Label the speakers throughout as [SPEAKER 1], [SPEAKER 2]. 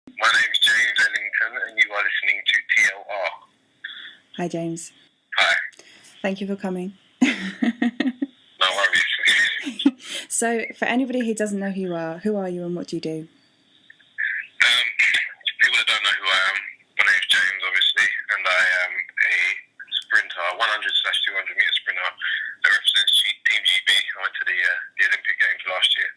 [SPEAKER 1] My name's James Ellington, and you are listening to TLR.
[SPEAKER 2] Hi, James.
[SPEAKER 1] Hi.
[SPEAKER 2] Thank you for coming.
[SPEAKER 1] No worries.
[SPEAKER 2] So, for anybody who doesn't know who are you and what do you do?
[SPEAKER 1] People that don't know who I am, my name's James, obviously, and I am a sprinter, 100/200 metre sprinter that represents Team GB. I went to the Olympic Games last year,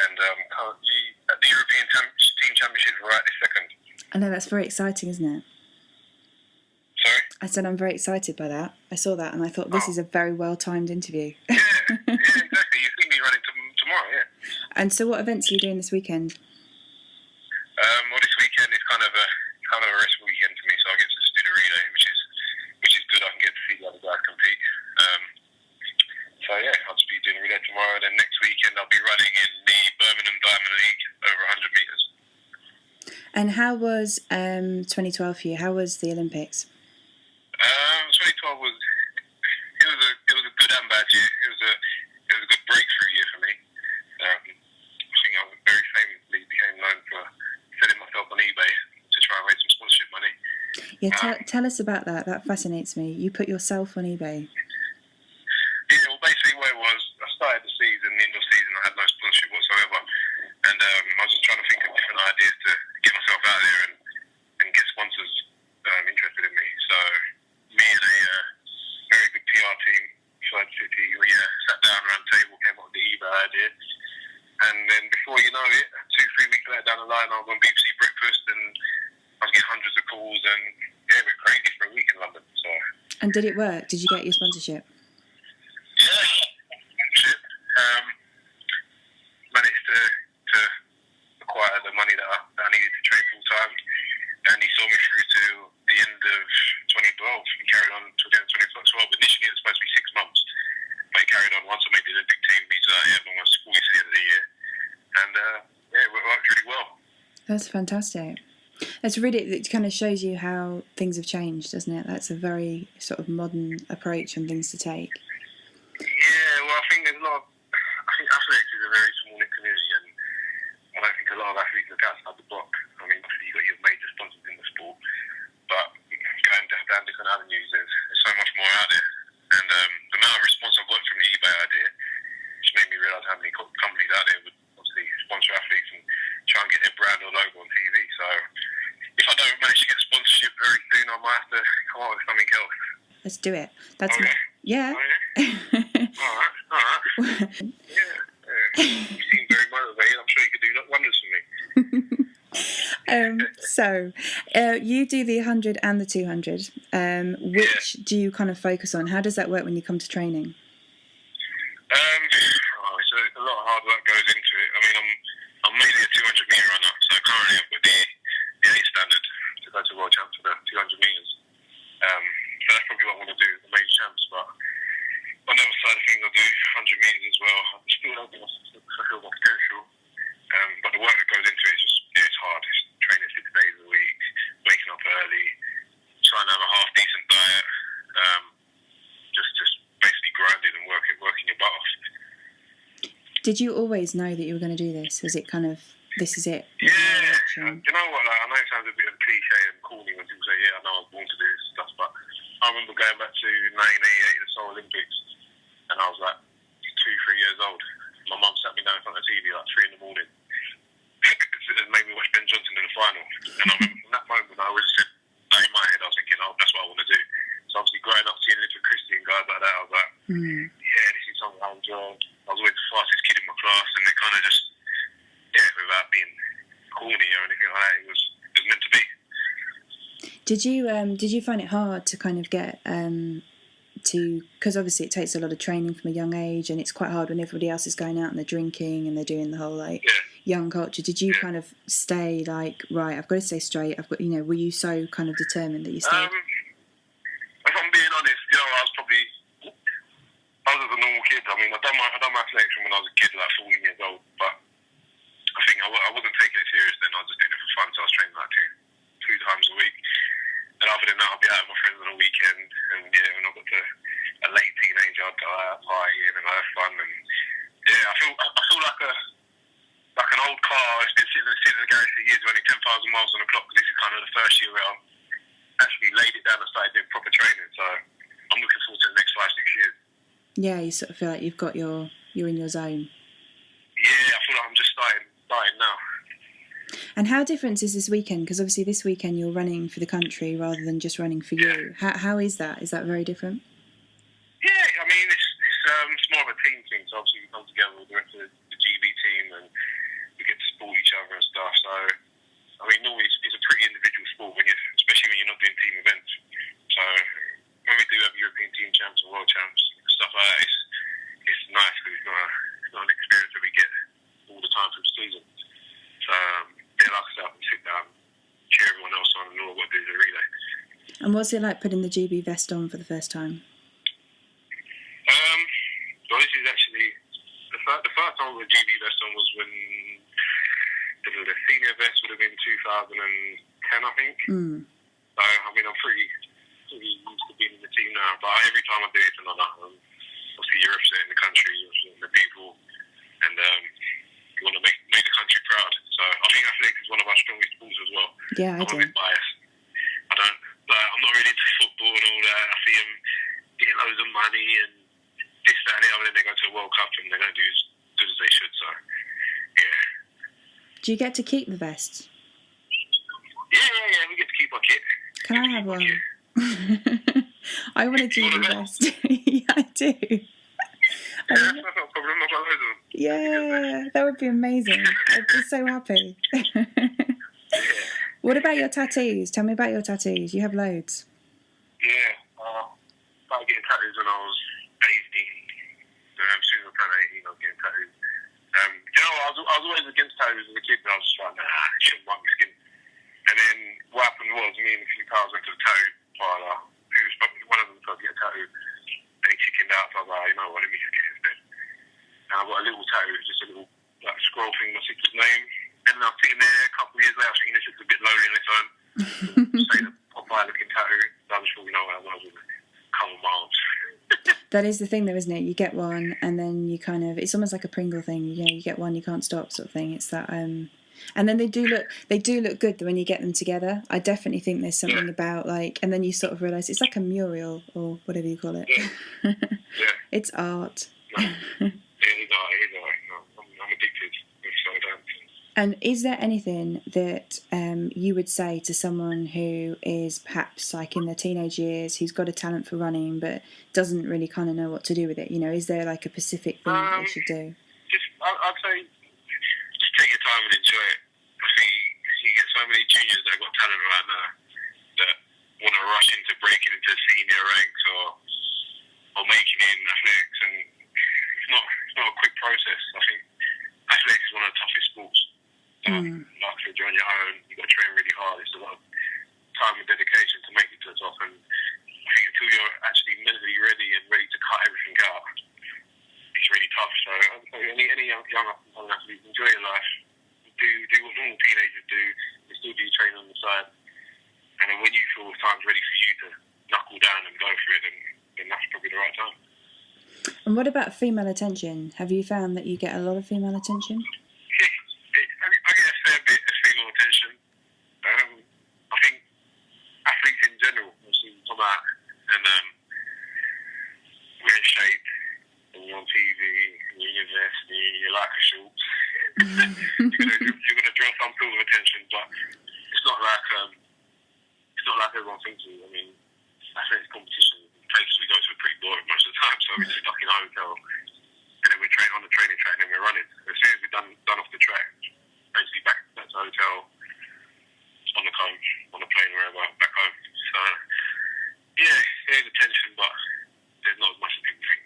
[SPEAKER 1] and currently at the European Team Championship right this second.
[SPEAKER 2] I know, that's very exciting, isn't it?
[SPEAKER 1] Sorry?
[SPEAKER 2] I said I'm very excited by that. I saw that and I thought this is a very well-timed interview.
[SPEAKER 1] Yeah, exactly. You see me running tomorrow, yeah.
[SPEAKER 2] And so what events are you doing this weekend?
[SPEAKER 1] Well, this weekend is kind of a rest weekend for me, so I get to just do the relay, which is good. I can get to see the other guys compete. So yeah, I'll just be doing the relay tomorrow. Then next weekend I'll be running in the Birmingham Diamond League over 100 metres.
[SPEAKER 2] And how was 2012 for you? How was the Olympics?
[SPEAKER 1] 2012 was a good and bad year. It was a good breakthrough year for me. I think I very famously became known for selling myself on eBay to try and raise some sponsorship money.
[SPEAKER 2] Yeah, tell us about that. That fascinates me. You put yourself on eBay.
[SPEAKER 1] Yeah, well, basically what it was, I started the season, the end of season, I had no sponsorship whatsoever, and I was just trying to think of different ideas to get myself out there and get sponsors interested in me. So me and a very good PR team, Flood City, we sat down around the table, came up with the eBay idea, and then before you know it, 2-3 weeks later down the line, I was on BBC Breakfast, and I was getting hundreds of calls, and yeah, it went crazy for a week in London. So.
[SPEAKER 2] And did it work? Did you get your sponsorship?
[SPEAKER 1] Managed to acquire the money that I needed to train full time, and he saw me through to the end of 2012. He carried on to the end of 2012. Initially, it was supposed to be 6 months, but he carried on. Once I made the Olympic team, he's almost 40 to the end of the year, and it worked really well.
[SPEAKER 2] That's fantastic. It kind of shows you how things have changed, doesn't it? That's a very sort of modern approach on things to take.
[SPEAKER 1] Yeah, well, I think athletics is a very small-knit community, and I don't think a lot of athletes look outside the box. I mean, obviously you've got your major sponsors in the sport, but going down different avenues, there's so much more out there. And the amount of response I've got from the eBay idea, which made me realise how many companies out there would obviously sponsor athletes and try and get their brand or logo on TV. So if I don't manage to get sponsorship very soon, I might have to come up with something else.
[SPEAKER 2] Let's do it. That's
[SPEAKER 1] yeah.
[SPEAKER 2] Yeah.
[SPEAKER 1] All right. Yeah. You seem very motivated. I'm sure you could do wonders for me.
[SPEAKER 2] So, you do the 100 and the 200. Which do you kind of focus on? How does that work when you come to training?
[SPEAKER 1] So a lot of hard work goes into it. I mean, I'm mainly a 200 metre runner, so currently I've got the A standard to go to World Champs for the 200 metres. So that's probably what I want to do at the major champs, but on the other side of things, I do 100 metres as well. I'm still hoping to fulfil my potential, but the work that goes into it is it's hard. It's training 6 days a week, waking up early, trying to have a half decent diet, just basically grinding and working your butt off.
[SPEAKER 2] Did you always know that you were going to do this? Is it kind of, this is it?
[SPEAKER 1] Yeah. You know what? I know it sounds a bit of a cliche and corny when people say, "Yeah, I know I was born to do this stuff," but I remember going back to 1988, the Seoul Olympics, and I was like 2-3 years old. My mum sat me down in front of the TV like 3 in the morning and made me watch Ben Johnson in the final. And I remember from that moment, I always said, like in my head, I was thinking, oh, that's what I want to do. So obviously growing up seeing Little Christy and guys like that, I was like, yeah, this is something I enjoy. I was always the fastest kid in my class, and it kind of just, without being corny or anything like that, it was meant to be.
[SPEAKER 2] Did you find it hard to kind of get because obviously it takes a lot of training from a young age, and it's quite hard when everybody else is going out and they're drinking and they're doing the whole young culture. Did you kind of stay like, right, I've got to stay straight, I've got, were you so kind of determined that you stayed?
[SPEAKER 1] If I'm being honest, I was a normal kid. I mean, I done my athletics from when I was a kid, like 14 years old, but I think I wasn't taking it serious then. I was just doing it for fun, so I was training like two times a week. And other than that, I'd be out with my friends on the weekend, and when I got to a late teenager, I'd go out partying and have fun, and I feel like an an old car. It's been sitting in the garage for years, running 10,000 miles on the clock. This is kind of the first year where I've actually laid it down and started doing proper training. So I'm looking forward to the next 5-6 years.
[SPEAKER 2] Yeah, you sort of feel like you're in your zone.
[SPEAKER 1] Yeah, I feel like I'm just starting now.
[SPEAKER 2] And how different is this weekend? Because obviously this weekend you're running for the country rather than just running for you. How is that? Is that very different?
[SPEAKER 1] Yeah, I mean, it's more of a team thing. So obviously we come together with the rest of the GB team and we get to support each other and stuff. So, I mean, normally it's a pretty individual sport, especially when you're not doing team events. So when we do have European team champs and world champs and stuff like that, it's nice because it's not an experience that we get all the time through the season. So, yeah, like I said, I can sit down, cheer everyone else on and know what to do in the relay.
[SPEAKER 2] And what's it like putting the GB vest on for the first time?
[SPEAKER 1] So this is actually the first time with GB vest on was when the senior vest would have been 2010, I think. So I mean, I'm pretty used to being in the team now. But every time I do it, it's another. Obviously, you're representing the country, you're representing the people, and you want to make the country proud. So I think athletics is one of our strongest sports as well.
[SPEAKER 2] Yeah, I do.
[SPEAKER 1] I'm a bit biased. I'm not really into football and all that. I see them getting loads of money and this, that, and the other, and then they go to the World Cup and they don't do as good as they should. So, yeah.
[SPEAKER 2] Do you get to keep the vest?
[SPEAKER 1] Yeah. We get to keep our kit.
[SPEAKER 2] Can I have one? I want a GB vest. Yeah, I do.
[SPEAKER 1] Yeah, that's not a problem. I've got loads of them.
[SPEAKER 2] Yeah, that would be amazing. I'd be so happy.
[SPEAKER 1] Yeah.
[SPEAKER 2] What about your tattoos? Tell me about your tattoos. You have loads.
[SPEAKER 1] Yeah. Started getting tattoos when I was 18. As soon as I turned 18, I was getting tattoos. You know, I was always against tattoos as a kid, but I was just like, nah, it shouldn't want my skin. And then what happened was, me and a few pals went to the tattoo parlour. One of them tried to get a tattoo, and he chickened out. So I was like, you know what, let me just get it instead. And I got a little tattoo, just a little scroll thing, my sister's name. And then I was sitting there a couple of years later, thinking this looks a bit lonely on its own. Say the Popeye looking tattoo. So I was sure, you know what, I was going to cover my arms.
[SPEAKER 2] That is the thing though, isn't it? You get one and then you kind of, it's almost like a Pringle thing, you know, you get one, you can't stop sort of thing. It's that, and then they do look good when you get them together. I definitely think there's something about like, and then you sort of realise it's like a mural or whatever you call it.
[SPEAKER 1] Yeah.
[SPEAKER 2] It's art.
[SPEAKER 1] No. It is art. No, I'm addicted. So damn.
[SPEAKER 2] And is there anything that you would say to someone who is perhaps like in their teenage years, who's got a talent for running but doesn't really kind of know what to do with it? You know, is there like a specific thing that they should do?
[SPEAKER 1] I'd say just take your time and enjoy it. I think you get so many juniors that have got talent right now that want to rush into breaking into senior ranks or making it in athletics, and it's not a quick process. I think athletics is one of the toughest sports. Like if you're on your own, you've got to train really hard. It's a lot of time and dedication to make it to the top, and I think until you're actually mentally ready and ready to cut everything out, it's really tough. So I'd say any young athletes, enjoy your life. Do what normal teenagers do. You still do your training on the side, and then when you feel time's ready for you to knuckle down and go for it, then that's probably the right time.
[SPEAKER 2] And what about female attention? Have you found that you get a lot of female attention?
[SPEAKER 1] I get a fair bit of female attention. I think athletes in general, obviously, come out and we're in shape, and you're on TV, and you're in your vest, and you like a shorts. You're going to draw some sort of attention, but it's not like everyone thinks it. I mean, athletics competition places we go to are pretty boring most of the time, so we're just stuck in a hotel, and then we're training on the training track, and then we're running. As soon as we're done off the track, basically back to the hotel, on the coach, on the plane, wherever, back home. So, yeah, there's attention, but there's not as much as people think.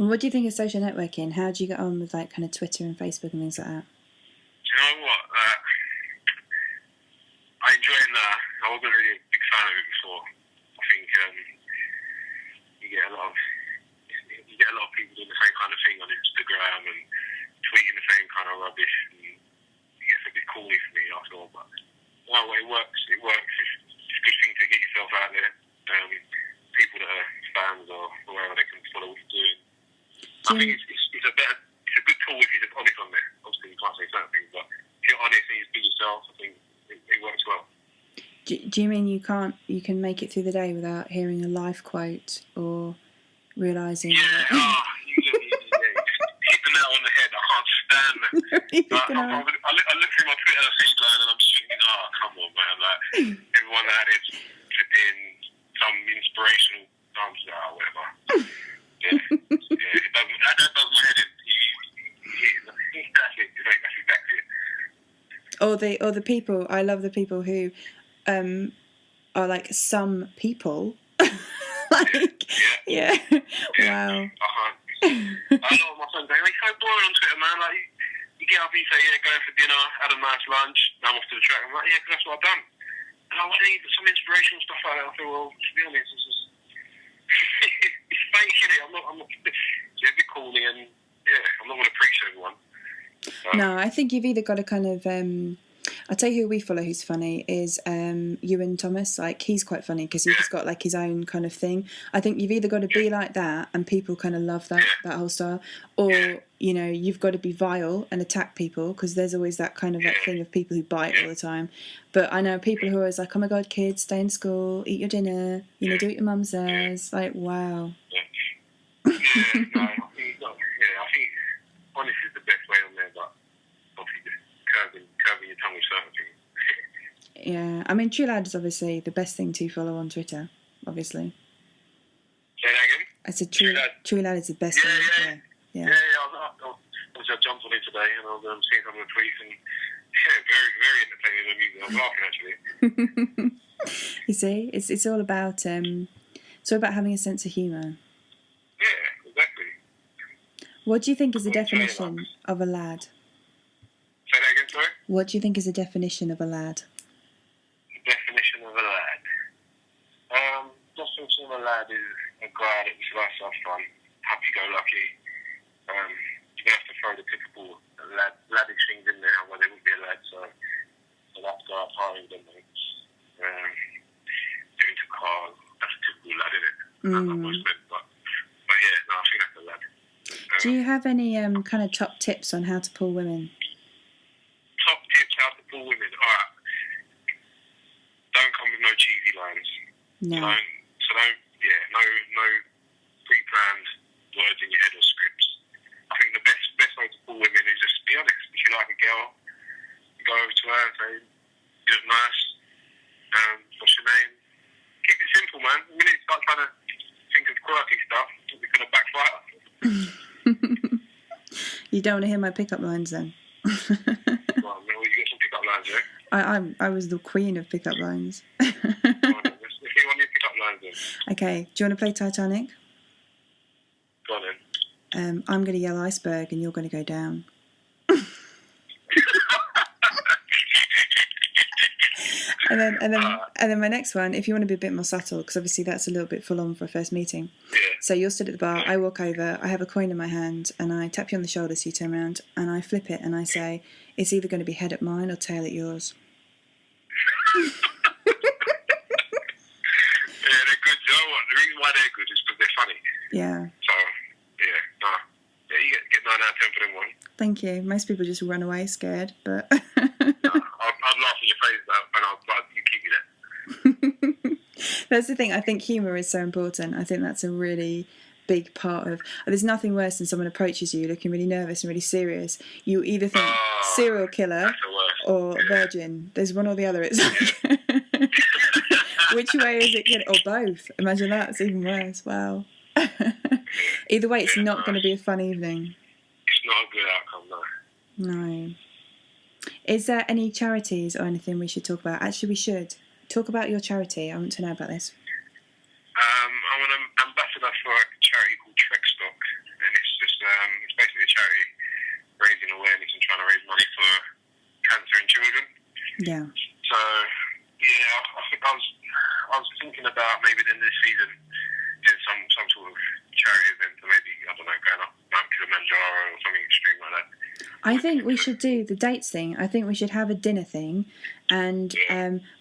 [SPEAKER 2] And what do you think of social networking? How do you get on with like kind of Twitter and Facebook and things like that?
[SPEAKER 1] Do you know what? I enjoy it now. I wasn't really a big fan of it before. I think you get a lot of people doing the same kind of thing on Instagram and tweeting the same kind of rubbish. And it gets a bit corny for me after all, but no, it works. It works. It's a good thing to get yourself out there. People that are fans or wherever, they can follow what you're doing. I think it's a good tool if you're honest on there. Obviously, you can't say certain things, but
[SPEAKER 2] Do you mean you can make it through the day without hearing a life quote or realising?
[SPEAKER 1] Yeah, you hit the nail on the head. I can't stand that. I look through my Twitter feed line and I'm just thinking, come on, man. Like, everyone added in some inspirational answer or whatever. Yeah, that does my head in. That's exactly it.
[SPEAKER 2] Or the people. I love the people who are like some people. Like, yeah. Wow.
[SPEAKER 1] I know my friends saying, it's so boring on Twitter, man. Like, you get up and you say, going for dinner, had a nice lunch, now I'm off to the track. I'm like, because that's what I've done. And I want to need some inspirational stuff like that. I feel, well, to be honest, it's just it's fake, isn't it? I'm not it's a bit corny, and I'm not going to preach to everyone.
[SPEAKER 2] No, I think you've either got to kind of I'll tell you who we follow who's funny is Ewan Thomas. Like, he's quite funny because he's just got like his own kind of thing. I think you've either got to be like that and people kind of love that whole style, or you know, you've got to be vile and attack people, because there's always that kind of like thing of people who bite all the time. But I know people who are always like, oh my god, kids, stay in school, eat your dinner, you know, do what your mum says. Like, wow.
[SPEAKER 1] I think honesty is the best way on there, but obviously just curving your tongue with certain things.
[SPEAKER 2] Yeah, I mean, True Lad is obviously the best thing to follow on Twitter, obviously.
[SPEAKER 1] Say that again?
[SPEAKER 2] I said True Lad is the best thing.
[SPEAKER 1] Yeah. Obviously, I jumped on it today and I was seeing some of the tweets, and very, very entertaining the music. I was laughing, actually.
[SPEAKER 2] You see, it's all about having a sense of humour.
[SPEAKER 1] Yeah, exactly.
[SPEAKER 2] What do you think is the definition of a lad?
[SPEAKER 1] Say that again, sorry?
[SPEAKER 2] What do you think is the definition of a lad?
[SPEAKER 1] The definition of a lad? Definition of a lad is a guy that just likes to have fun, happy-go-lucky. You don't have to throw the typical laddish things in there, where they wouldn't be a lad, so that's go out partying with their mates. Get into cars, that's a typical lad, isn't it? That's not most men, but yeah, no, I think that's a lad.
[SPEAKER 2] Do you have any kind of top tips on how to pull women?
[SPEAKER 1] Top tips how to pull women? Alright. Don't come with no cheesy lines.
[SPEAKER 2] No.
[SPEAKER 1] No pre-planned words in your head or scripts. I think the best way to pull women is just be honest. If you like a girl, you go over to her and say, you look nice, what's your name? Keep it simple, man. The minute you start trying to think of quirky stuff, it's going to backfire.
[SPEAKER 2] You don't want to hear my pickup lines then?
[SPEAKER 1] Well, you get some pickup lines, yeah?
[SPEAKER 2] I was the queen of pickup lines.
[SPEAKER 1] Let's see one of your pickup lines then.
[SPEAKER 2] Okay, do you want to play Titanic?
[SPEAKER 1] Go on then.
[SPEAKER 2] I'm going to yell iceberg and you're going to go down. And then my next one, if you want to be a bit more subtle, because obviously that's a little bit full on for a first meeting.
[SPEAKER 1] Yeah.
[SPEAKER 2] So you're stood at the bar, I walk over, I have a coin in my hand, and I tap you on the shoulder so you turn around, and I flip it and I say, it's either going to be head at mine or tail at yours.
[SPEAKER 1] Yeah, they're good. You know what? The reason why they're good is because they're funny.
[SPEAKER 2] Yeah.
[SPEAKER 1] So, you get 9 out of 10 for them one.
[SPEAKER 2] Thank you. Most people just run away scared, but...
[SPEAKER 1] I'd laugh in your face though, and you keep me there.
[SPEAKER 2] That's the thing. I think humour is so important. I think that's a really big part of... There's nothing worse than someone approaches you looking really nervous and really serious. You either think serial killer or virgin. There's one or the other. It's like... Which way is it? Or both. Imagine that. It's even worse. Wow. Either way, it's not going to be a fun evening.
[SPEAKER 1] It's not a good outcome, no.
[SPEAKER 2] No. Is there any charities or anything we should talk about? Actually, we should. Talk about your charity. I want to know about this.
[SPEAKER 1] I'm an ambassador for a charity called Trekstock, and it's basically a charity raising awareness and trying to raise money for cancer in children.
[SPEAKER 2] Yeah.
[SPEAKER 1] So, I think I was thinking about maybe in this season doing some sort of charity event, so maybe, I don't know, going up Mount Kilimanjaro or something extreme like that.
[SPEAKER 2] I think we should do the dates thing. I think we should have a dinner thing, and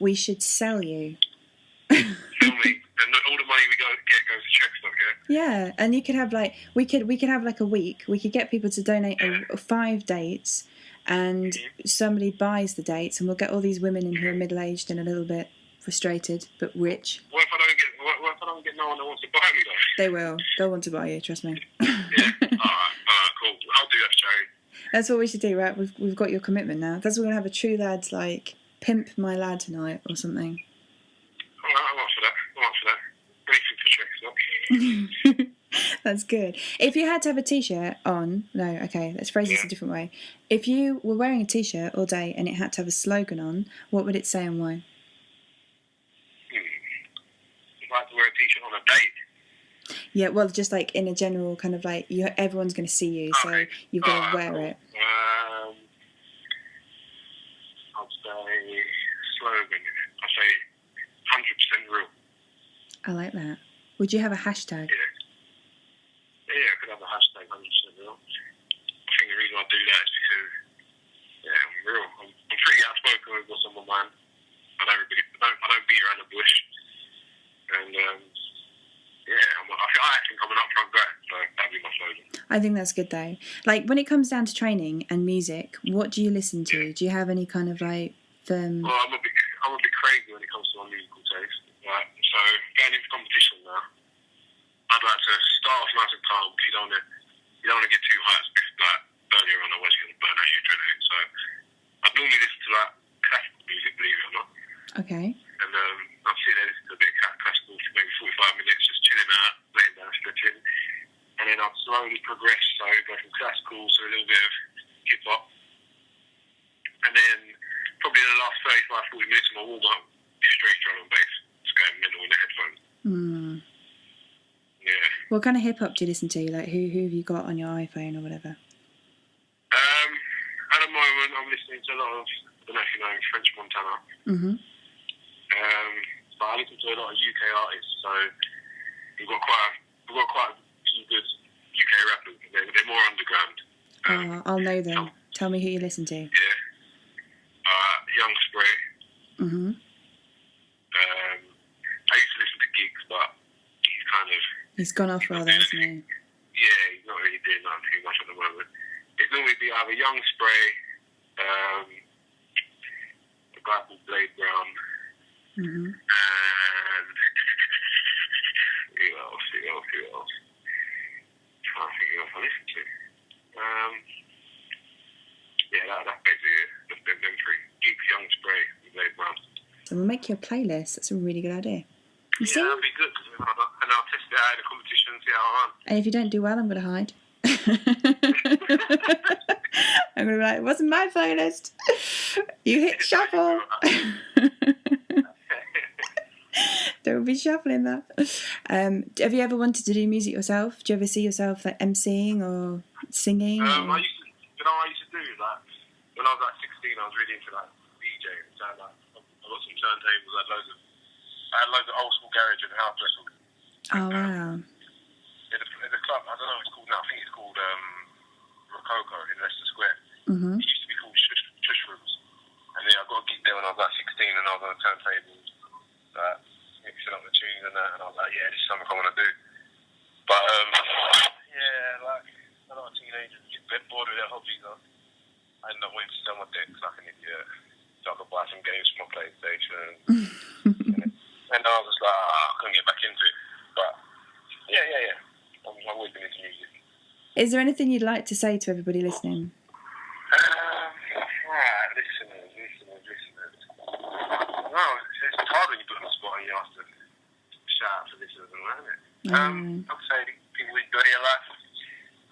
[SPEAKER 2] we should sell you.
[SPEAKER 1] Sell me, and all the money we get goes to Trekstock,
[SPEAKER 2] yeah? Yeah, and you could have we could have like a week. We could get people to donate 5 dates, and somebody buys the dates, and we'll get all these women in who are middle-aged and a little bit frustrated, but rich.
[SPEAKER 1] What if I don't get no one that wants to buy me though?
[SPEAKER 2] They will. They'll want to buy you, trust me.
[SPEAKER 1] Yeah. Alright, cool. I'll do that, Sherry.
[SPEAKER 2] That's what we should do, right? We've got your commitment now. That's what we're gonna have a true lads like pimp my lad tonight or something.
[SPEAKER 1] Alright, I'm up for that. Anything for tricks,
[SPEAKER 2] That's good. If you had to have a t-shirt on, no, okay, let's phrase this a different way. If you were wearing a t-shirt all day and it had to have a slogan on, what would it say and why?
[SPEAKER 1] If I had to wear a t-shirt on a date?
[SPEAKER 2] Yeah, well, just like in a general kind of like, everyone's going to see you, so you've got to wear it.
[SPEAKER 1] I'd say slogan. I'd say 100% real.
[SPEAKER 2] I like that. Would you have a hashtag?
[SPEAKER 1] Yeah, I could have a hashtag 100% real. I think the reason I do that is because, I'm real. I'm pretty outspoken with what's on my mind. I don't beat around the bush. And, I think I'm an upfront guy, so that'd be my slogan.
[SPEAKER 2] I think that's good though. Like when it comes down to training and music, what do you listen to? Do you have any kind of like
[SPEAKER 1] Well, I'm a bit crazy when it comes to my musical taste. Right? So going into competition now, I'd like to start off nice and calm because you don't want to get too high like earlier on, otherwise you're going to burn out your adrenaline. So I'd normally listen to like classical music, believe it or not.
[SPEAKER 2] Okay.
[SPEAKER 1] And I'd sit there listening to a bit of classical for maybe 45 minutes, just chilling out, laying down, stretching. And then I'd slowly progress, so I'd go from classical to a little bit of hip hop. And then probably in the last 35, 40 minutes of my warm up, straight drum and bass, just going mental in the headphones. Yeah.
[SPEAKER 2] What kind of hip hop do you listen to? Like who have you got on your iPhone or whatever?
[SPEAKER 1] At the moment, I'm listening to a lot of, I don't know if you know, French Montana. But I listen to a lot of UK artists, so we've got quite a few good UK rappers. They're more underground.
[SPEAKER 2] I'll know them. Tell me who you listen to.
[SPEAKER 1] Yeah. Young Spray. I used to listen to Gigs, but
[SPEAKER 2] he's gone off rather, hasn't he?
[SPEAKER 1] Yeah, he's not really doing nothing too much at the moment. It's normally be either Young Spray, a guy called Blade Brown, and who else? Trying to think who else I listen to. That's basically it. Just them three. Gigs, Young Spray, and Blade Brown.
[SPEAKER 2] So we'll make you a playlist. That's a really good idea. You see?
[SPEAKER 1] That'd be good. And I'll test it out in the competition and see how I run.
[SPEAKER 2] And if you don't do well, I'm going to hide. I'm going to be like, it wasn't my playlist. You hit shuffle. Don't be shuffling that. Have you ever wanted to do music yourself? Do you ever see yourself like emceeing or singing?
[SPEAKER 1] I used to do like when I was like 16. I was really into like DJing. So like I got some turntables. I had loads of old school garage and house records.
[SPEAKER 2] Oh wow!
[SPEAKER 1] There's a club. I don't know what it's called now. I think it's called Rococo in Leicester Square. It used to be called Shush Rooms. And then I got a gig there when I was like 16, and I was on the turntables, mixing up the tunes and that. And I was like, yeah, this is something I want to do. But like a lot of teenagers get a bit bored with their hobbies. I ended up waiting to sell my decks like an idiot, so I could buy some games for my PlayStation. And I was just like, I couldn't get back into it. But yeah. I've always been into music.
[SPEAKER 2] Is there anything you'd like to say to everybody listening?
[SPEAKER 1] Listeners. Well, it's hard when you put on the spot and you have to shout out to listeners and that, isn't it? I'd say people enjoy your life.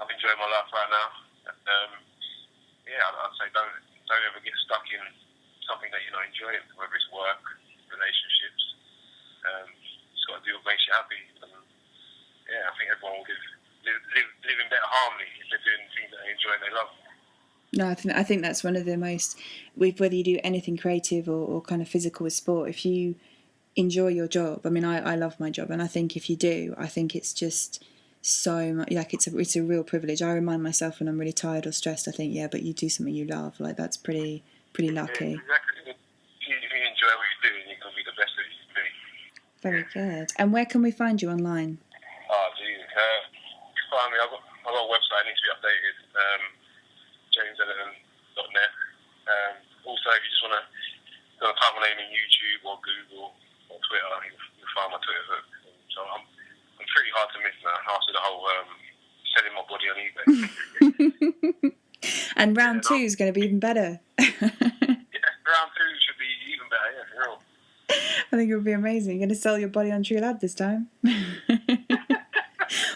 [SPEAKER 1] I've enjoyed my life right now. I'd say don't ever get stuck in something that you're not enjoying, whether it's work, relationships. Just got to do what makes you happy. And, I think everyone will live in better harmony if they're doing things that they enjoy and they love.
[SPEAKER 2] No, I think that's one of the most, whether you do anything creative or kind of physical with sport, if you enjoy your job, I mean, I love my job, and I think if you do, I think it's just so much, like it's a real privilege. I remind myself when I'm really tired or stressed, I think, but you do something you love, like that's pretty lucky.
[SPEAKER 1] Yeah, exactly. If you enjoy what you do, you're going to be the best that you can be.
[SPEAKER 2] Very good. And where can we find you online?
[SPEAKER 1] Oh, geez. Find me. I've got a website. It needs to be updated. JamesEllington.net. Also, if you just want to type my name in YouTube or Google, Twitter, you'll find my Twitter hook. So I'm pretty hard to miss now after the whole selling my body on eBay.
[SPEAKER 2] And round 2 is going to be even better.
[SPEAKER 1] Yeah, round 2 should be even better, yeah, for real.
[SPEAKER 2] I think it would be amazing. You're going to sell your body on True Lad this time.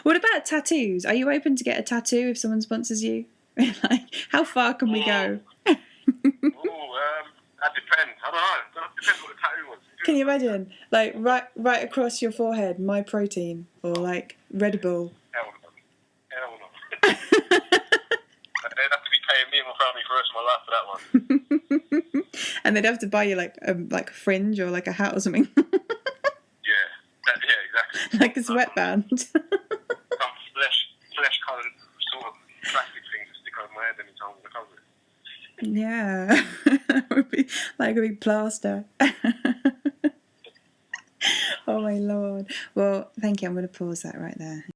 [SPEAKER 2] What about tattoos? Are you open to get a tattoo if someone sponsors you? Like, how far can we go?
[SPEAKER 1] That depends. I don't know. It depends what the tattoo was.
[SPEAKER 2] Can you imagine? Like, right across your forehead, My Protein, or like Red Bull.
[SPEAKER 1] Hell no. They'd have to be paying me and my family for the rest of my life for that one.
[SPEAKER 2] And they'd have to buy you like a fringe or like a hat or something.
[SPEAKER 1] Yeah, exactly.
[SPEAKER 2] Like a sweatband.
[SPEAKER 1] Some flesh-coloured sort of plastic thing to stick over my head every time I'm going to cover it.
[SPEAKER 2] Yeah. That would be like a big plaster. Oh my lord. Well, thank you. I'm going to pause that right there.